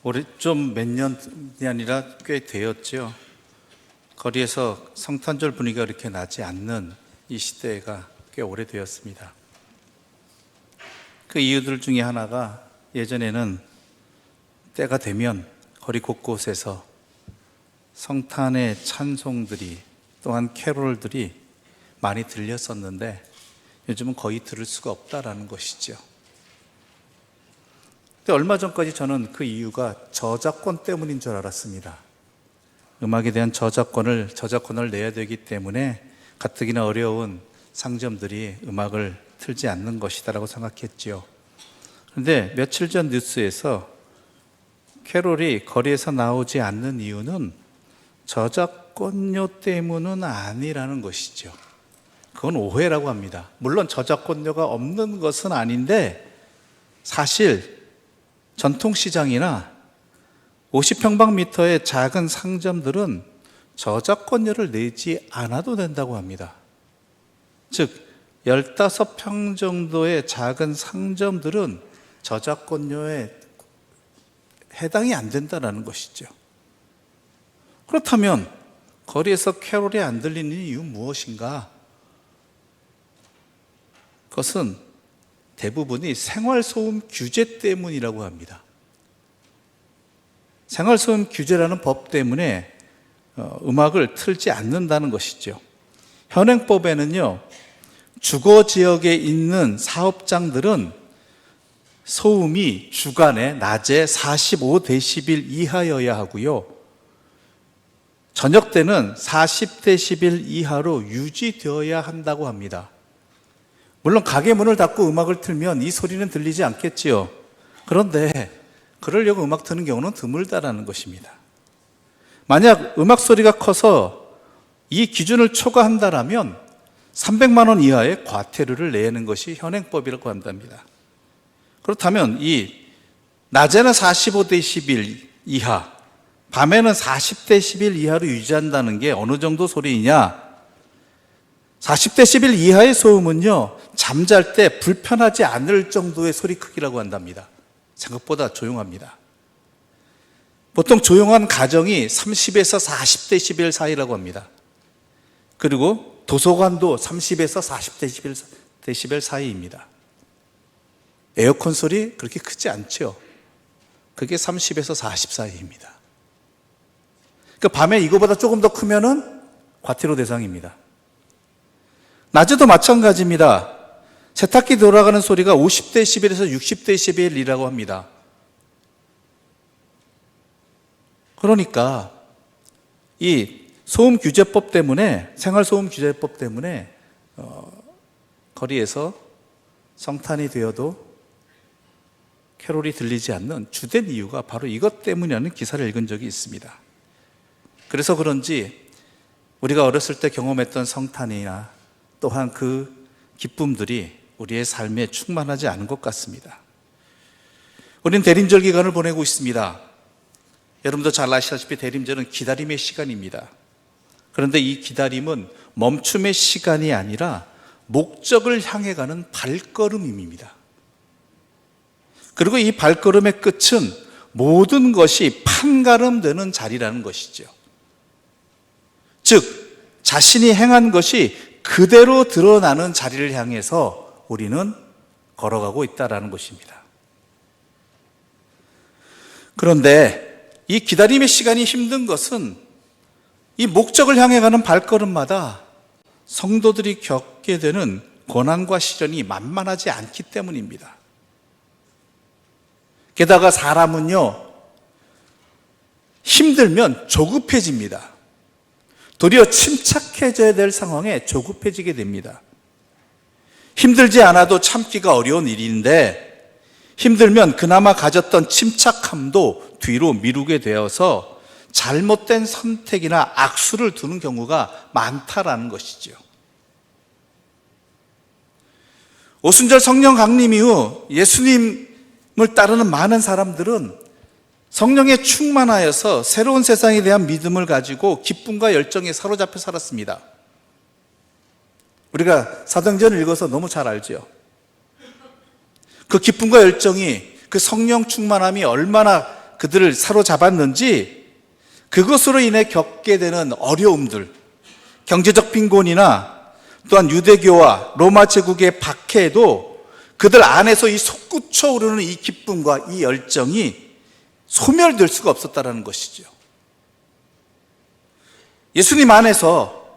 올해 좀 몇 년이 아니라 꽤 되었죠. 거리에서 성탄절 분위기가 그렇게 나지 않는 이 시대가 꽤 오래되었습니다. 그 이유들 중에 하나가 예전에는 때가 되면 거리 곳곳에서 성탄의 찬송들이 또한 캐롤들이 많이 들렸었는데 요즘은 거의 들을 수가 없다라는 것이죠. 근데 얼마 전까지 저는 그 이유가 저작권 때문인 줄 알았습니다. 음악에 대한 저작권을 내야 되기 때문에 가뜩이나 어려운 상점들이 음악을 틀지 않는 것이다라고 생각했지요. 그런데 며칠 전 뉴스에서 캐롤이 거리에서 나오지 않는 이유는 저작권료 때문은 아니라는 것이죠. 그건 오해라고 합니다. 물론 저작권료가 없는 것은 아닌데 사실 전통시장이나 50평방미터의 작은 상점들은 저작권료를 내지 않아도 된다고 합니다. 즉 15평 정도의 작은 상점들은 저작권료에 해당이 안 된다는 것이죠. 그렇다면 거리에서 캐롤이 안 들리는 이유는 무엇인가? 그것은 대부분이 생활소음 규제 때문이라고 합니다. 생활소음 규제라는 법 때문에 음악을 틀지 않는다는 것이죠. 현행법에는요, 주거지역에 있는 사업장들은 소음이 주간에 낮에 45데시벨 이하여야 하고요, 저녁 때는 40데시벨 이하로 유지되어야 한다고 합니다. 물론 가게 문을 닫고 음악을 틀면 이 소리는 들리지 않겠지요. 그런데 그러려고 음악 트는 경우는 드물다라는 것입니다. 만약 음악 소리가 커서 이 기준을 초과한다라면 300만 원 이하의 과태료를 내는 것이 현행법이라고 한답니다. 그렇다면 이 낮에는 45데시벨 이하, 밤에는 40데시벨 이하로 유지한다는 게 어느 정도 소리이냐? 40데시벨 이하의 소음은요, 잠잘 때 불편하지 않을 정도의 소리 크기라고 한답니다. 생각보다 조용합니다. 보통 조용한 가정이 30에서 40데시벨 사이라고 합니다. 그리고 도서관도 30에서 40데시벨 사이입니다. 에어컨 소리 그렇게 크지 않죠. 그게 30에서 40 사이입니다. 그러니까 밤에 이거보다 조금 더 크면은 과태료 대상입니다. 낮에도 마찬가지입니다. 세탁기 돌아가는 소리가 50데시벨에서 60데시벨이라고 합니다. 그러니까 이 소음 규제법 때문에, 생활소음 규제법 때문에 거리에서 성탄이 되어도 캐롤이 들리지 않는 주된 이유가 바로 이것 때문이라는 기사를 읽은 적이 있습니다. 그래서 그런지 우리가 어렸을 때 경험했던 성탄이나 또한 그 기쁨들이 우리의 삶에 충만하지 않은 것 같습니다. 우리는 대림절 기간을 보내고 있습니다. 여러분도 잘 아시다시피 대림절은 기다림의 시간입니다. 그런데 이 기다림은 멈춤의 시간이 아니라 목적을 향해 가는 발걸음입니다. 그리고 이 발걸음의 끝은 모든 것이 판가름되는 자리라는 것이죠. 즉, 자신이 행한 것이 그대로 드러나는 자리를 향해서 우리는 걸어가고 있다는 것입니다. 그런데 이 기다림의 시간이 힘든 것은 이 목적을 향해 가는 발걸음마다 성도들이 겪게 되는 고난과 시련이 만만하지 않기 때문입니다. 게다가 사람은요, 힘들면 조급해집니다. 도리어 침착해져야 될 상황에 조급해지게 됩니다. 힘들지 않아도 참기가 어려운 일인데 힘들면 그나마 가졌던 침착함도 뒤로 미루게 되어서 잘못된 선택이나 악수를 두는 경우가 많다라는 것이죠. 오순절 성령 강림 이후 예수님을 따르는 많은 사람들은 성령에 충만하여서 새로운 세상에 대한 믿음을 가지고 기쁨과 열정에 사로잡혀 살았습니다. 우리가 사도행전을 읽어서 너무 잘 알죠. 그 기쁨과 열정이, 그 성령 충만함이 얼마나 그들을 사로잡았는지 그것으로 인해 겪게 되는 어려움들, 경제적 빈곤이나 또한 유대교와 로마 제국의 박해에도 그들 안에서 이 솟구쳐 오르는 이 기쁨과 이 열정이 소멸될 수가 없었다는 것이죠. 예수님 안에서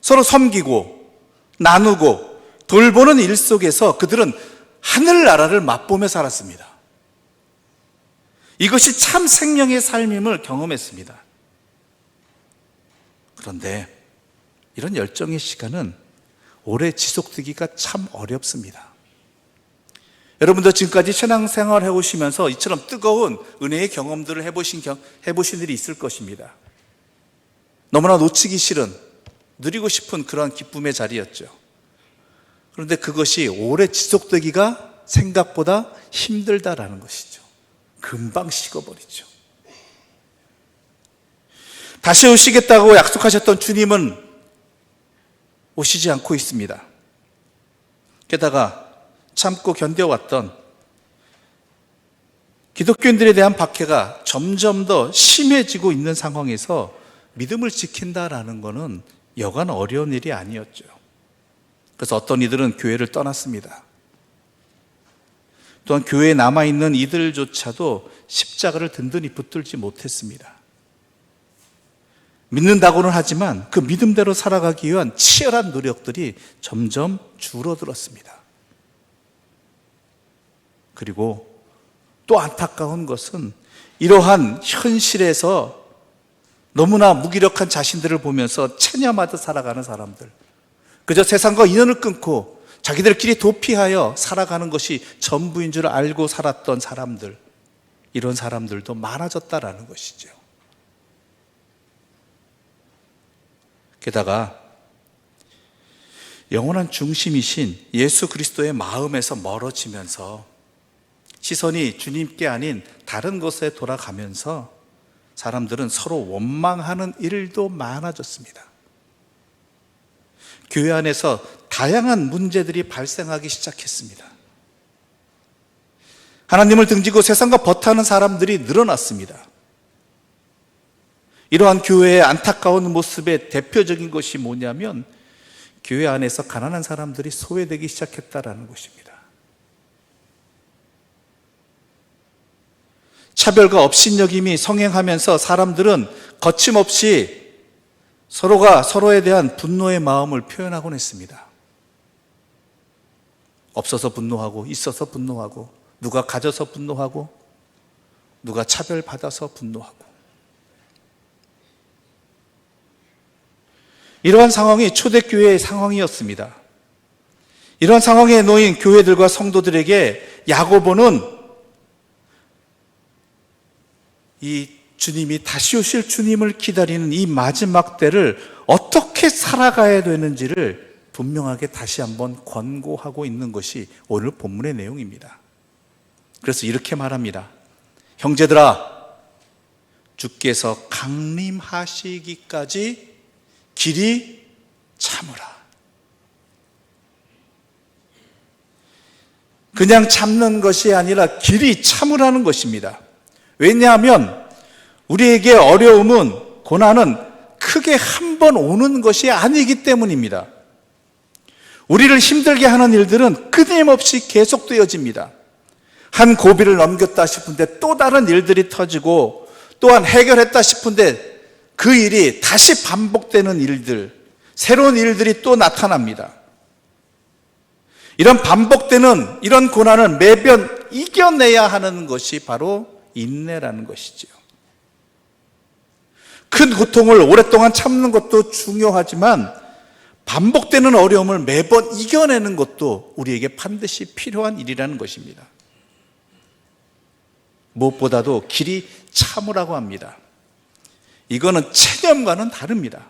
서로 섬기고 나누고 돌보는 일 속에서 그들은 하늘나라를 맛보며 살았습니다. 이것이 참 생명의 삶임을 경험했습니다. 그런데 이런 열정의 시간은 오래 지속되기가 참 어렵습니다. 여러분도 지금까지 신앙생활을 해오시면서 이처럼 뜨거운 은혜의 경험들을 해보신 일이 있을 것입니다. 너무나 놓치기 싫은, 누리고 싶은 그러한 기쁨의 자리였죠. 그런데 그것이 오래 지속되기가 생각보다 힘들다라는 것이죠. 금방 식어버리죠. 다시 오시겠다고 약속하셨던 주님은 오시지 않고 있습니다. 게다가 참고 견뎌왔던 기독교인들에 대한 박해가 점점 더 심해지고 있는 상황에서 믿음을 지킨다라는 것은 여간 어려운 일이 아니었죠. 그래서 어떤 이들은 교회를 떠났습니다. 또한 교회에 남아있는 이들조차도 십자가를 든든히 붙들지 못했습니다. 믿는다고는 하지만 그 믿음대로 살아가기 위한 치열한 노력들이 점점 줄어들었습니다. 그리고 또 안타까운 것은 이러한 현실에서 너무나 무기력한 자신들을 보면서 체념하듯 살아가는 사람들, 그저 세상과 인연을 끊고 자기들끼리 도피하여 살아가는 것이 전부인 줄 알고 살았던 사람들, 이런 사람들도 많아졌다라는 것이죠. 게다가 영원한 중심이신 예수 그리스도의 마음에서 멀어지면서 시선이 주님께 아닌 다른 것에 돌아가면서 사람들은 서로 원망하는 일도 많아졌습니다. 교회 안에서 다양한 문제들이 발생하기 시작했습니다. 하나님을 등지고 세상과 버타는 사람들이 늘어났습니다. 이러한 교회의 안타까운 모습의 대표적인 것이 뭐냐면 교회 안에서 가난한 사람들이 소외되기 시작했다라는 것입니다. 차별과 업신여김이 성행하면서 사람들은 거침없이 서로가 서로에 대한 분노의 마음을 표현하곤 했습니다. 없어서 분노하고, 있어서 분노하고, 누가 가져서 분노하고, 누가 차별받아서 분노하고. 이러한 상황이 초대교회의 상황이었습니다. 이러한 상황에 놓인 교회들과 성도들에게 야고보는 이 주님이 다시 오실 주님을 기다리는 이 마지막 때를 어떻게 살아가야 되는지를 분명하게 다시 한번 권고하고 있는 것이 오늘 본문의 내용입니다. 그래서 이렇게 말합니다. 형제들아, 주께서 강림하시기까지 길이 참으라. 그냥 참는 것이 아니라 길이 참으라는 것입니다. 왜냐하면 우리에게 어려움은, 고난은 크게 한 번 오는 것이 아니기 때문입니다. 우리를 힘들게 하는 일들은 끊임없이 계속되어집니다. 한 고비를 넘겼다 싶은데 또 다른 일들이 터지고, 또한 해결했다 싶은데 그 일이 다시 반복되는 일들, 새로운 일들이 또 나타납니다. 이런 반복되는 이런 고난을 매번 이겨내야 하는 것이 바로 인내라는 것이죠. 큰 고통을 오랫동안 참는 것도 중요하지만 반복되는 어려움을 매번 이겨내는 것도 우리에게 반드시 필요한 일이라는 것입니다. 무엇보다도 길이 참으라고 합니다. 이거는 체념과는 다릅니다.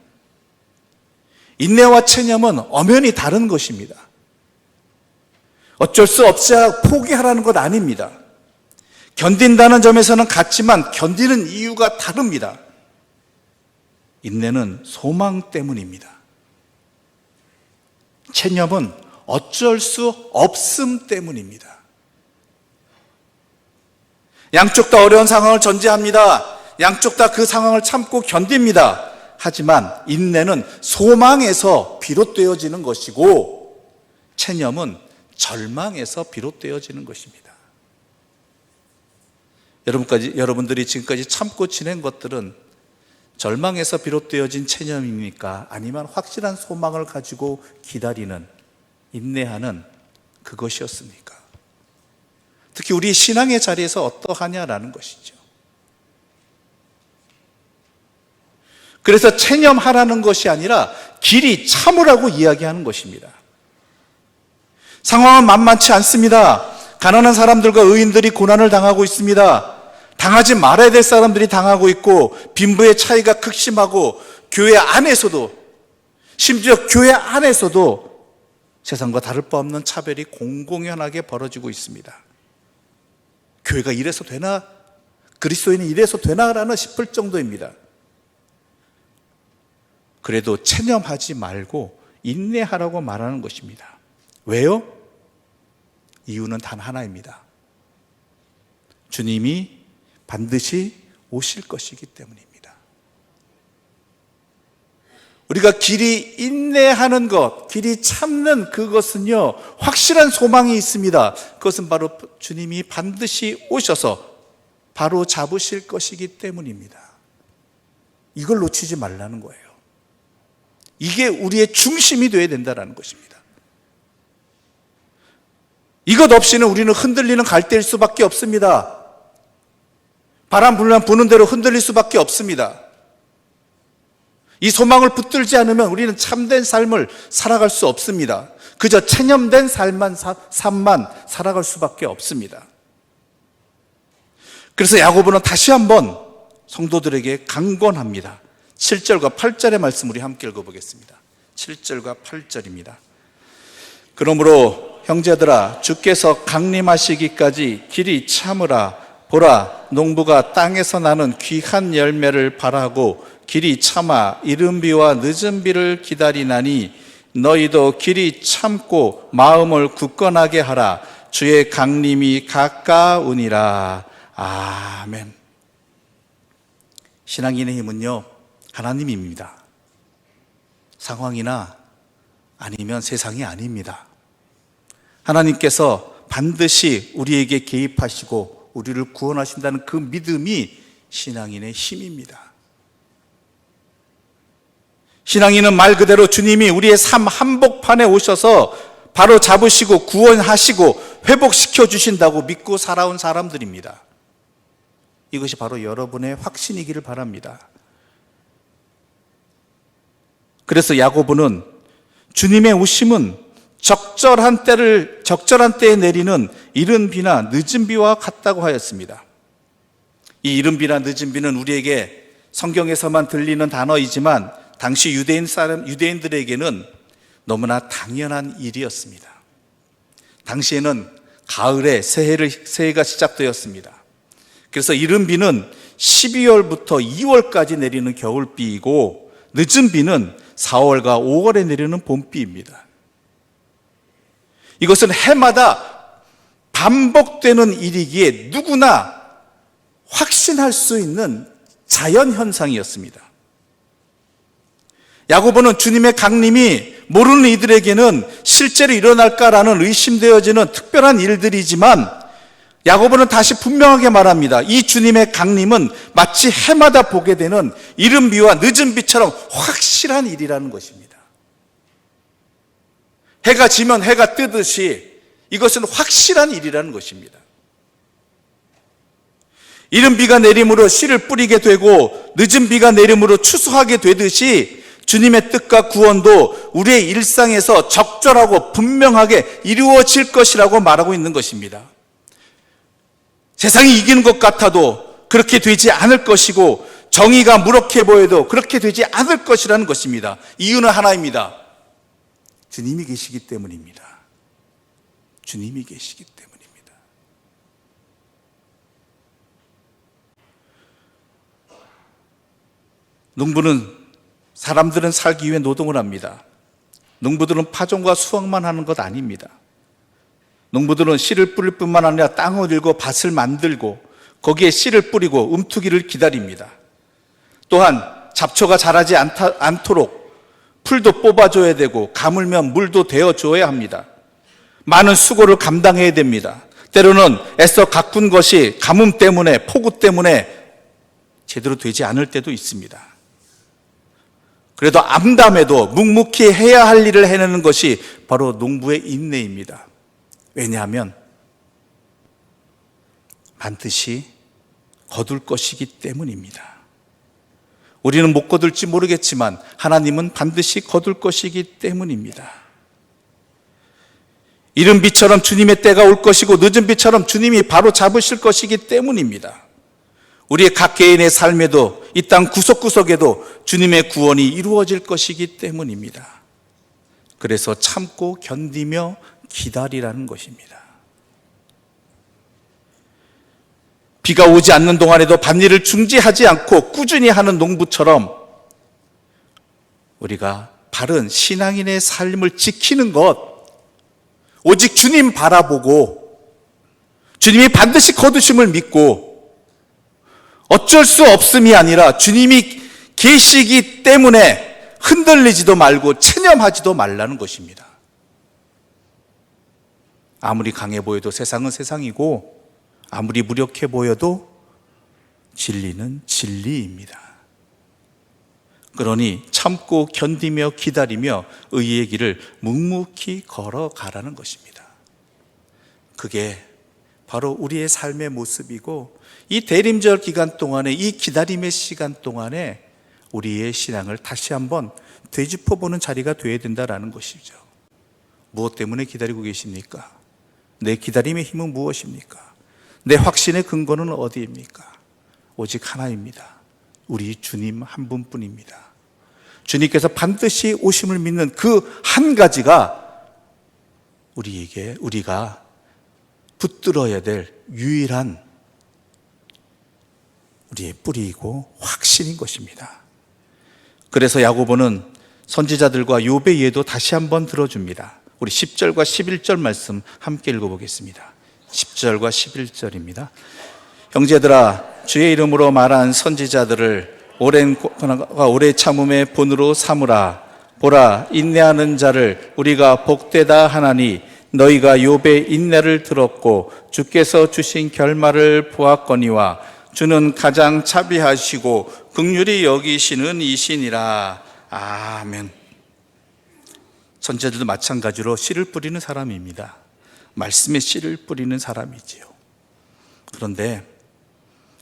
인내와 체념은 엄연히 다른 것입니다. 어쩔 수 없이 포기하라는 것 아닙니다. 견딘다는 점에서는 같지만 견디는 이유가 다릅니다. 인내는 소망 때문입니다. 체념은 어쩔 수 없음 때문입니다. 양쪽 다 어려운 상황을 전제합니다. 양쪽 다 그 상황을 참고 견딥니다. 하지만 인내는 소망에서 비롯되어지는 것이고 체념은 절망에서 비롯되어지는 것입니다. 여러분들이 지금까지 참고 지낸 것들은 절망에서 비롯되어진 체념입니까? 아니면 확실한 소망을 가지고 기다리는, 인내하는 그것이었습니까? 특히 우리 신앙의 자리에서 어떠하냐라는 것이죠. 그래서 체념하라는 것이 아니라 길이 참으라고 이야기하는 것입니다. 상황은 만만치 않습니다. 가난한 사람들과 의인들이 고난을 당하고 있습니다. 당하지 말아야 될 사람들이 당하고 있고 빈부의 차이가 극심하고 교회 안에서도, 심지어 교회 안에서도 세상과 다를 바 없는 차별이 공공연하게 벌어지고 있습니다. 교회가 이래서 되나? 그리스도인이 이래서 되나라는 싶을 정도입니다. 그래도 체념하지 말고 인내하라고 말하는 것입니다. 왜요? 이유는 단 하나입니다. 주님이 반드시 오실 것이기 때문입니다. 우리가 길이 인내하는 것, 길이 참는 그것은요, 확실한 소망이 있습니다. 그것은 바로 주님이 반드시 오셔서 바로 잡으실 것이기 때문입니다. 이걸 놓치지 말라는 거예요. 이게 우리의 중심이 되어야 된다는 것입니다. 이것 없이는 우리는 흔들리는 갈대일 수밖에 없습니다. 바람 불면 부는 대로 흔들릴 수밖에 없습니다. 이 소망을 붙들지 않으면 우리는 참된 삶을 살아갈 수 없습니다. 그저 체념된 삶만 살아갈 수밖에 없습니다. 그래서 야고보는 다시 한번 성도들에게 강권합니다. 7절과 8절의 말씀 우리 함께 읽어보겠습니다. 7절과 8절입니다. 그러므로 형제들아, 주께서 강림하시기까지 길이 참으라. 보라, 농부가 땅에서 나는 귀한 열매를 바라고 길이 참아 이른 비와 늦은 비를 기다리나니 너희도 길이 참고 마음을 굳건하게 하라. 주의 강림이 가까우니라. 아멘. 신앙인의 힘은요, 하나님입니다. 상황이나 아니면 세상이 아닙니다. 하나님께서 반드시 우리에게 개입하시고 우리를 구원하신다는 그 믿음이 신앙인의 힘입니다. 신앙인은 말 그대로 주님이 우리의 삶 한복판에 오셔서 바로 잡으시고 구원하시고 회복시켜 주신다고 믿고 살아온 사람들입니다. 이것이 바로 여러분의 확신이기를 바랍니다. 그래서 야고보는 주님의 오심은 적절한 때에 내리는 이른 비나 늦은 비와 같다고 하였습니다. 이 이른 비나 늦은 비는 우리에게 성경에서만 들리는 단어이지만 당시 유대인들에게는 너무나 당연한 일이었습니다. 당시에는 가을에 새해가 시작되었습니다. 그래서 이른 비는 12월부터 2월까지 내리는 겨울비이고 늦은 비는 4월과 5월에 내리는 봄비입니다. 이것은 해마다 반복되는 일이기에 누구나 확신할 수 있는 자연현상이었습니다. 야고보는 주님의 강림이 모르는 이들에게는 실제로 일어날까라는 의심되어지는 특별한 일들이지만 야고보는 다시 분명하게 말합니다. 이 주님의 강림은 마치 해마다 보게 되는 이른 비와 늦은 비처럼 확실한 일이라는 것입니다. 해가 지면 해가 뜨듯이 이것은 확실한 일이라는 것입니다. 이른 비가 내림으로 씨를 뿌리게 되고 늦은 비가 내림으로 추수하게 되듯이 주님의 뜻과 구원도 우리의 일상에서 적절하고 분명하게 이루어질 것이라고 말하고 있는 것입니다. 세상이 이기는 것 같아도 그렇게 되지 않을 것이고 정의가 무력해 보여도 그렇게 되지 않을 것이라는 것입니다. 이유는 하나입니다. 주님이 계시기 때문입니다. 주님이 계시기 때문입니다. 사람들은 살기 위해 노동을 합니다. 농부들은 파종과 수확만 하는 것 아닙니다. 농부들은 씨를 뿌릴 뿐만 아니라 땅을 일고 밭을 만들고 거기에 씨를 뿌리고 움투기를 기다립니다. 또한 잡초가 자라지 않도록 풀도 뽑아줘야 되고 가물면 물도 대어줘야 합니다. 많은 수고를 감당해야 됩니다. 때로는 애써 가꾼 것이 가뭄 때문에 폭우 때문에 제대로 되지 않을 때도 있습니다. 그래도 암담해도 묵묵히 해야 할 일을 해내는 것이 바로 농부의 인내입니다. 왜냐하면 반드시 거둘 것이기 때문입니다. 우리는 못 거둘지 모르겠지만 하나님은 반드시 거둘 것이기 때문입니다. 이른 비처럼 주님의 때가 올 것이고 늦은 비처럼 주님이 바로 잡으실 것이기 때문입니다. 우리의 각 개인의 삶에도 이 땅 구석구석에도 주님의 구원이 이루어질 것이기 때문입니다. 그래서 참고 견디며 기다리라는 것입니다. 비가 오지 않는 동안에도 밭일을 중지하지 않고 꾸준히 하는 농부처럼 우리가 바른 신앙인의 삶을 지키는 것, 오직 주님 바라보고 주님이 반드시 거두심을 믿고 어쩔 수 없음이 아니라 주님이 계시기 때문에 흔들리지도 말고 체념하지도 말라는 것입니다. 아무리 강해 보여도 세상은 세상이고 아무리 무력해 보여도 진리는 진리입니다. 그러니 참고 견디며 기다리며 의의 길을 묵묵히 걸어가라는 것입니다. 그게 바로 우리의 삶의 모습이고 이 대림절 기간 동안에 이 기다림의 시간 동안에 우리의 신앙을 다시 한번 되짚어보는 자리가 되어야 된다는 것이죠. 무엇 때문에 기다리고 계십니까? 내 기다림의 힘은 무엇입니까? 내 확신의 근거는 어디입니까? 오직 하나입니다. 우리 주님 한 분뿐입니다. 주님께서 반드시 오심을 믿는 그 한 가지가 우리가 붙들어야 될 유일한 우리의 뿌리이고 확신인 것입니다. 그래서 야고보는 선지자들과 욥의 예도 다시 한번 들어줍니다. 우리 10절과 11절 말씀 함께 읽어보겠습니다. 10절과 11절입니다. 형제들아, 주의 이름으로 말한 선지자들을 오랜 고난과 오래 참음의 본으로 삼으라. 보라, 인내하는 자를 우리가 복되다 하나니 너희가 욥의 인내를 들었고 주께서 주신 결말을 보았거니와 주는 가장 자비하시고 긍휼히 여기시는 이시니라. 아멘. 선지자들도 마찬가지로 씨를 뿌리는 사람입니다. 말씀에 씨를 뿌리는 사람이지요. 그런데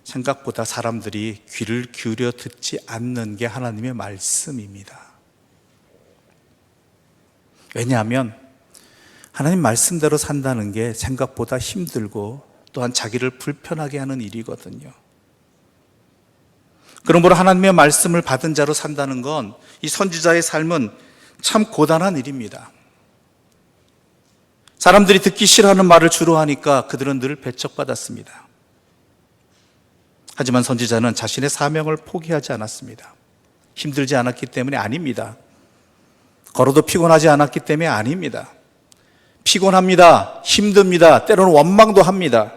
생각보다 사람들이 귀를 기울여 듣지 않는 게 하나님의 말씀입니다. 왜냐하면 하나님 말씀대로 산다는 게 생각보다 힘들고 또한 자기를 불편하게 하는 일이거든요. 그러므로 하나님의 말씀을 받은 자로 산다는 건 이 선지자의 삶은 참 고단한 일입니다. 사람들이 듣기 싫어하는 말을 주로 하니까 그들은 늘 배척받았습니다. 하지만 선지자는 자신의 사명을 포기하지 않았습니다. 힘들지 않았기 때문에 아닙니다. 걸어도 피곤하지 않았기 때문에 아닙니다. 피곤합니다. 힘듭니다. 때로는 원망도 합니다.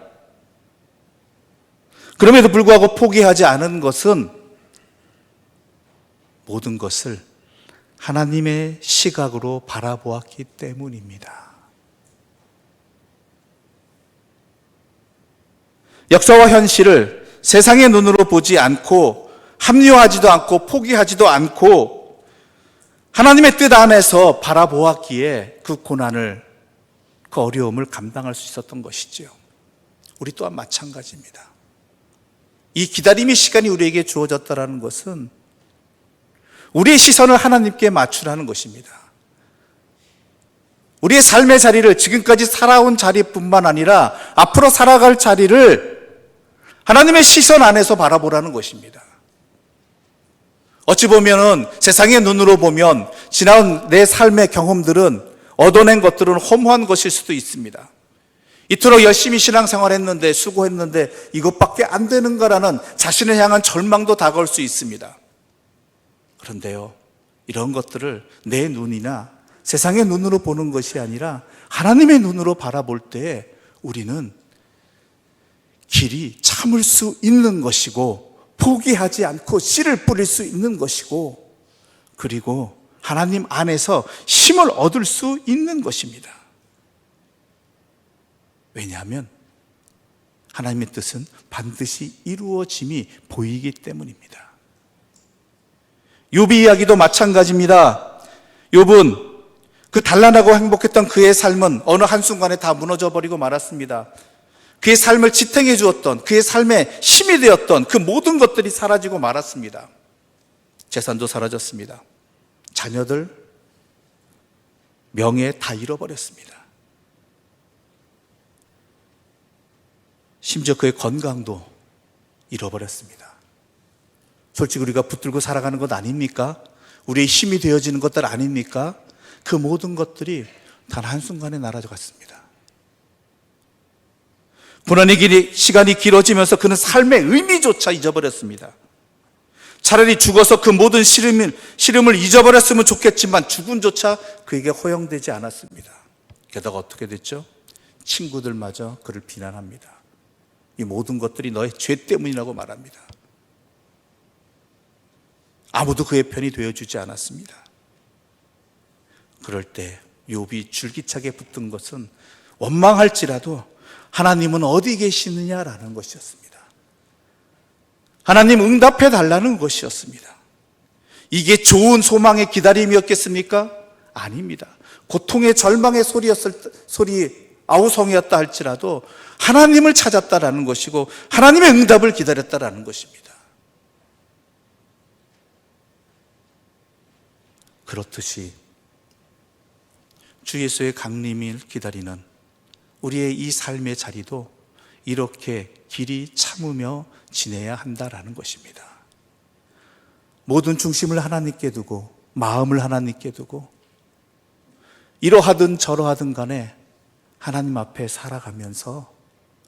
그럼에도 불구하고 포기하지 않은 것은 모든 것을 하나님의 시각으로 바라보았기 때문입니다. 역사와 현실을 세상의 눈으로 보지 않고 합리화하지도 않고 포기하지도 않고 하나님의 뜻 안에서 바라보았기에 그 고난을, 그 어려움을 감당할 수 있었던 것이죠. 우리 또한 마찬가지입니다. 이 기다림의 시간이 우리에게 주어졌다는 것은 우리의 시선을 하나님께 맞추라는 것입니다. 우리의 삶의 자리를, 지금까지 살아온 자리뿐만 아니라 앞으로 살아갈 자리를 하나님의 시선 안에서 바라보라는 것입니다. 어찌 보면은 세상의 눈으로 보면 지나온 내 삶의 경험들은, 얻어낸 것들은 허무한 것일 수도 있습니다. 이토록 열심히 신앙생활했는데, 수고했는데 이것밖에 안 되는가라는 자신을 향한 절망도 다가올 수 있습니다. 그런데요, 이런 것들을 내 눈이나 세상의 눈으로 보는 것이 아니라 하나님의 눈으로 바라볼 때 우리는 길이 참을 수 있는 것이고, 포기하지 않고 씨를 뿌릴 수 있는 것이고, 그리고 하나님 안에서 힘을 얻을 수 있는 것입니다. 왜냐하면 하나님의 뜻은 반드시 이루어짐이 보이기 때문입니다. 욥의 이야기도 마찬가지입니다. 욥은 그 단란하고 행복했던 그의 삶은 어느 한순간에 다 무너져 버리고 말았습니다. 그의 삶을 지탱해 주었던, 그의 삶에 힘이 되었던 그 모든 것들이 사라지고 말았습니다. 재산도 사라졌습니다. 자녀들, 명예 다 잃어버렸습니다. 심지어 그의 건강도 잃어버렸습니다. 솔직히 우리가 붙들고 살아가는 것 아닙니까? 우리의 힘이 되어지는 것들 아닙니까? 그 모든 것들이 단 한순간에 날아갔습니다. 고난의 시간이 길어지면서 그는 삶의 의미조차 잊어버렸습니다. 차라리 죽어서 그 모든 시름을 잊어버렸으면 좋겠지만 죽음조차 그에게 허용되지 않았습니다. 게다가 어떻게 됐죠? 친구들마저 그를 비난합니다. 이 모든 것들이 너의 죄 때문이라고 말합니다. 아무도 그의 편이 되어주지 않았습니다. 그럴 때 욥이 줄기차게 붙든 것은 원망할지라도 하나님은 어디 계시느냐라는 것이었습니다. 하나님 응답해 달라는 것이었습니다. 이게 좋은 소망의 기다림이었겠습니까? 아닙니다. 고통의 절망의 소리 아우성이었다 할지라도 하나님을 찾았다라는 것이고 하나님의 응답을 기다렸다라는 것입니다. 그렇듯이 주 예수의 강림을 기다리는 우리의 이 삶의 자리도 이렇게 길이 참으며 지내야 한다라는 것입니다. 모든 중심을 하나님께 두고 마음을 하나님께 두고 이러하든 저러하든 간에 하나님 앞에 살아가면서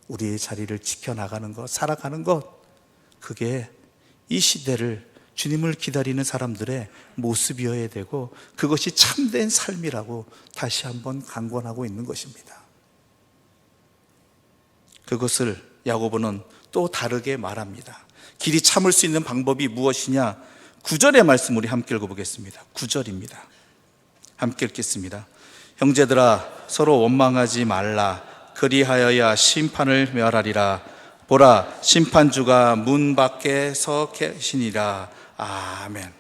우리의 자리를 지켜나가는 것, 살아가는 것, 그게 이 시대를 주님을 기다리는 사람들의 모습이어야 되고 그것이 참된 삶이라고 다시 한번 강권하고 있는 것입니다. 그것을 야고보는 또 다르게 말합니다. 길이 참을 수 있는 방법이 무엇이냐? 9절의 말씀 우리 함께 읽어보겠습니다. 9절입니다. 함께 읽겠습니다. 형제들아 서로 원망하지 말라. 그리하여야 심판을 멸하리라. 보라 심판주가 문 밖에 서 계시니라. 아멘.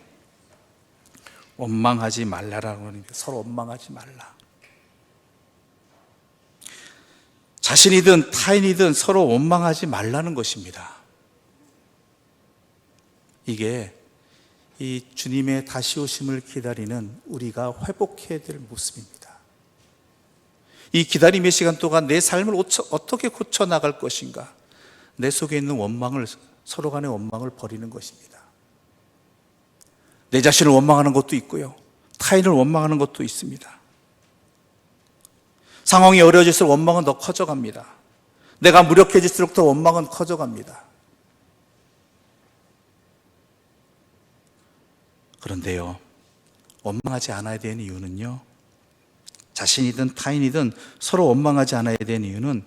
원망하지 말라라고 하는 게 서로 원망하지 말라. 자신이든 타인이든 서로 원망하지 말라는 것입니다. 이게 이 주님의 다시 오심을 기다리는 우리가 회복해야 될 모습입니다. 이 기다림의 시간 동안 내 삶을 어떻게 고쳐나갈 것인가? 내 속에 있는 원망을, 서로 간의 원망을 버리는 것입니다. 내 자신을 원망하는 것도 있고요, 타인을 원망하는 것도 있습니다. 상황이 어려워질수록 원망은 더 커져갑니다. 내가 무력해질수록 더 원망은 커져갑니다. 그런데요, 원망하지 않아야 되는 이유는요, 자신이든 타인이든 서로 원망하지 않아야 되는 이유는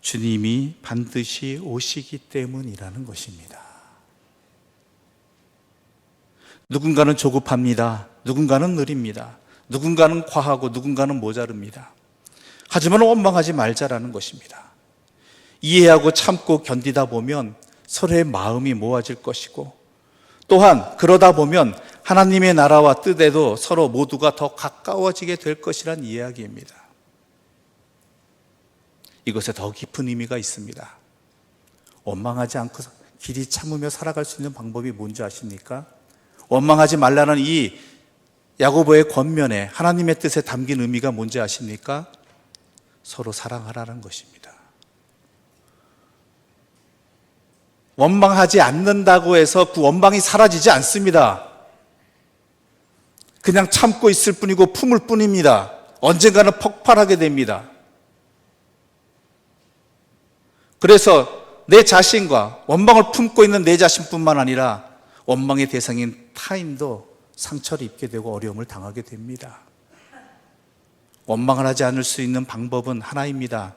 주님이 반드시 오시기 때문이라는 것입니다. 누군가는 조급합니다. 누군가는 느립니다. 누군가는 과하고 누군가는 모자릅니다. 하지만 원망하지 말자라는 것입니다. 이해하고 참고 견디다 보면 서로의 마음이 모아질 것이고, 또한 그러다 보면 하나님의 나라와 뜻에도 서로 모두가 더 가까워지게 될 것이란 이야기입니다. 이것에 더 깊은 의미가 있습니다. 원망하지 않고 길이 참으며 살아갈 수 있는 방법이 뭔지 아십니까? 원망하지 말라는 이 야고보의 권면에 하나님의 뜻에 담긴 의미가 뭔지 아십니까? 서로 사랑하라는 것입니다. 원망하지 않는다고 해서 그 원망이 사라지지 않습니다. 그냥 참고 있을 뿐이고 품을 뿐입니다. 언젠가는 폭발하게 됩니다. 그래서 내 자신과 원망을 품고 있는 내 자신뿐만 아니라 원망의 대상인 타인도 상처를 입게 되고 어려움을 당하게 됩니다. 원망을 하지 않을 수 있는 방법은 하나입니다.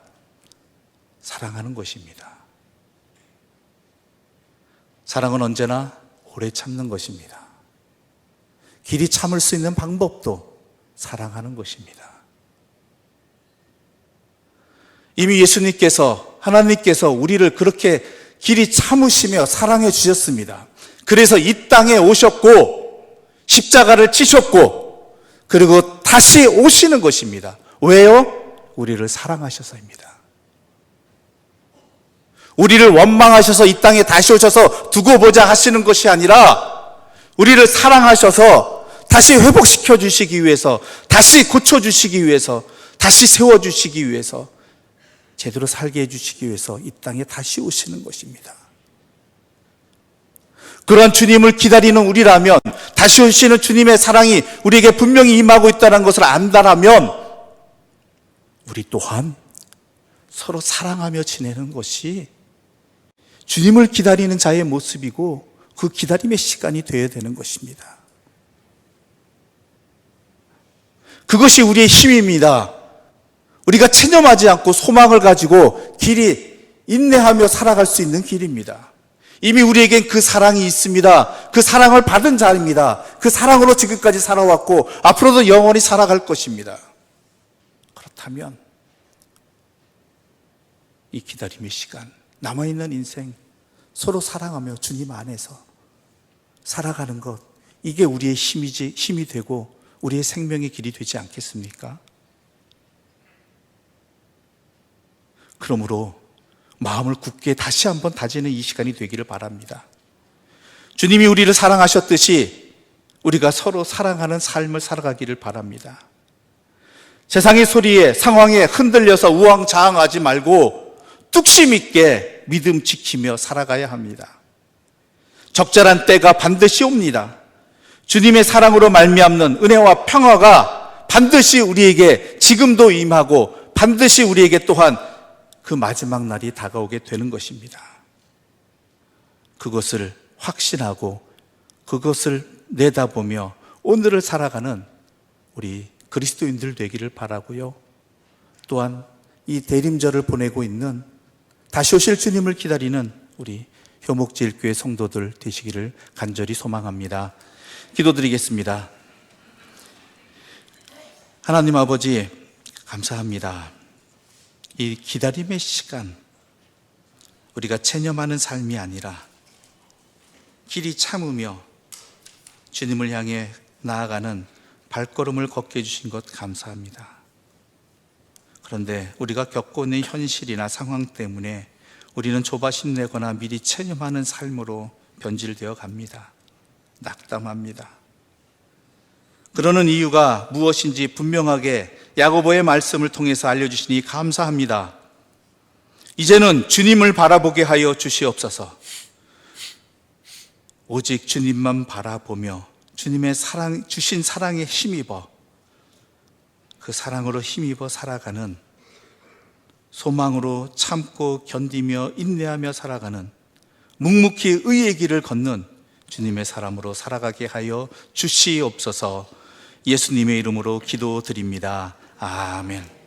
사랑하는 것입니다. 사랑은 언제나 오래 참는 것입니다. 길이 참을 수 있는 방법도 사랑하는 것입니다. 이미 예수님께서, 하나님께서 우리를 그렇게 길이 참으시며 사랑해 주셨습니다. 그래서 이 땅에 오셨고 십자가를 지셨고 그리고 다시 오시는 것입니다. 왜요? 우리를 사랑하셔서입니다. 우리를 원망하셔서 이 땅에 다시 오셔서 두고 보자 하시는 것이 아니라 우리를 사랑하셔서 다시 회복시켜 주시기 위해서, 다시 고쳐 주시기 위해서, 다시 세워 주시기 위해서, 제대로 살게 해주시기 위해서 이 땅에 다시 오시는 것입니다. 그러한 주님을 기다리는 우리라면, 다시 오시는 주님의 사랑이 우리에게 분명히 임하고 있다는 것을 안다라면 우리 또한 서로 사랑하며 지내는 것이 주님을 기다리는 자의 모습이고 그 기다림의 시간이 되어야 되는 것입니다. 그것이 우리의 힘입니다. 우리가 체념하지 않고 소망을 가지고 길이 인내하며 살아갈 수 있는 길입니다. 이미 우리에겐 그 사랑이 있습니다. 그 사랑을 받은 자입니다. 그 사랑으로 지금까지 살아왔고 앞으로도 영원히 살아갈 것입니다. 그렇다면 이 기다림의 시간, 남아있는 인생 서로 사랑하며 주님 안에서 살아가는 것, 이게 우리의 힘이 되고 우리의 생명의 길이 되지 않겠습니까? 그러므로 마음을 굳게 다시 한번 다지는 이 시간이 되기를 바랍니다. 주님이 우리를 사랑하셨듯이 우리가 서로 사랑하는 삶을 살아가기를 바랍니다. 세상의 소리에, 상황에 흔들려서 우왕좌왕하지 말고 뚝심 있게 믿음 지키며 살아가야 합니다. 적절한 때가 반드시 옵니다. 주님의 사랑으로 말미암는 은혜와 평화가 반드시 우리에게 지금도 임하고 반드시 우리에게 또한 그 마지막 날이 다가오게 되는 것입니다. 그것을 확신하고 그것을 내다보며 오늘을 살아가는 우리 그리스도인들 되기를 바라고요. 또한 이 대림절을 보내고 있는 다시 오실 주님을 기다리는 우리 효목제일교회 성도들 되시기를 간절히 소망합니다. 기도드리겠습니다. 하나님 아버지, 감사합니다. 이 기다림의 시간, 우리가 체념하는 삶이 아니라 길이 참으며 주님을 향해 나아가는 발걸음을 걷게 해주신 것 감사합니다. 그런데 우리가 겪고 있는 현실이나 상황 때문에 우리는 조바심 내거나 미리 체념하는 삶으로 변질되어 갑니다. 낙담합니다. 그러는 이유가 무엇인지 분명하게 야고보의 말씀을 통해서 알려주시니 감사합니다. 이제는 주님을 바라보게 하여 주시옵소서. 오직 주님만 바라보며 주님의 사랑, 주신 사랑에 힘입어 그 사랑으로 힘입어 살아가는, 소망으로 참고 견디며 인내하며 살아가는 묵묵히 의의 길을 걷는 주님의 사람으로 살아가게 하여 주시옵소서. 예수님의 이름으로 기도드립니다. 아멘.